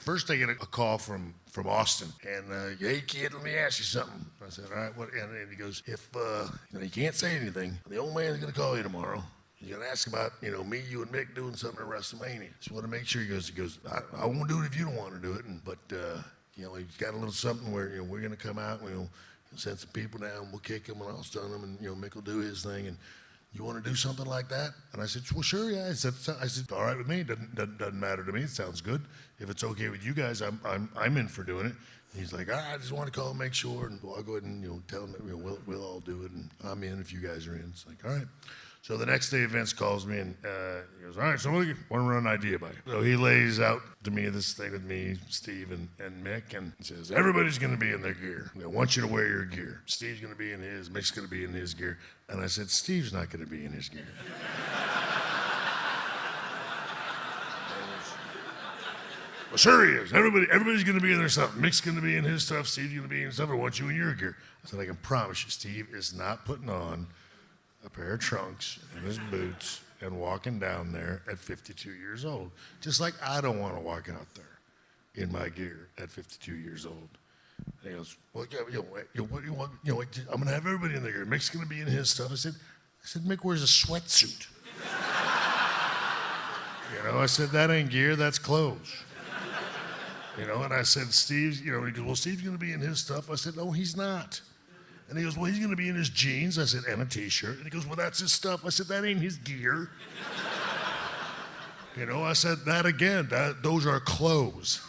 First I get a call from Austin, and hey kid, let me ask you something. I said, all right, what? And he goes, if you can't say anything, the old man's gonna call you tomorrow. You're gonna ask about, me, you and Mick doing something at WrestleMania. Just want to make sure. He goes, I won't do it if you don't want to do it, but he's got a little something where we're gonna come out, and we'll send some people down, we'll kick him, and I'll stun him, and Mick will do his thing, and you want to do something like that? And I said, well, sure, yeah. I said, all right with me. Doesn't matter to me. It sounds good. If it's okay with you guys, I'm in for doing it. And he's like, I just want to call and make sure, and I'll go ahead and tell him that we'll all do it, and I'm in if you guys are in. It's like, all right. So the next day, Vince calls me, and he goes, all right, so I want to run an idea by you. So he lays out to me this thing with me, Steve, and Mick, and he says, everybody's going to be in their gear. I want you to wear your gear. Steve's going to be in his, Mick's going to be in his gear. And I said, Steve's not going to be in his gear. Well, sure he is. Everybody's going to be in their stuff. Mick's going to be in his stuff. Steve's going to be in his stuff. I want you in your gear. I said, I can promise you, Steve is not putting on a pair of trunks and his boots and walking down there at 52 years old. Just like I don't want to walk out there in my gear at 52 years old. And he goes, well, what do you want? I'm going to have everybody in their gear. Mick's going to be in his stuff. I said, Mick wears a sweatsuit. I said, that ain't gear, that's clothes. And I said, Steve's, he goes, well, Steve's going to be in his stuff. I said, no, he's not. And he goes, well, he's going to be in his jeans. I said, and a T-shirt. And he goes, well, that's his stuff. I said, that ain't his gear. I said, that again, those are clothes.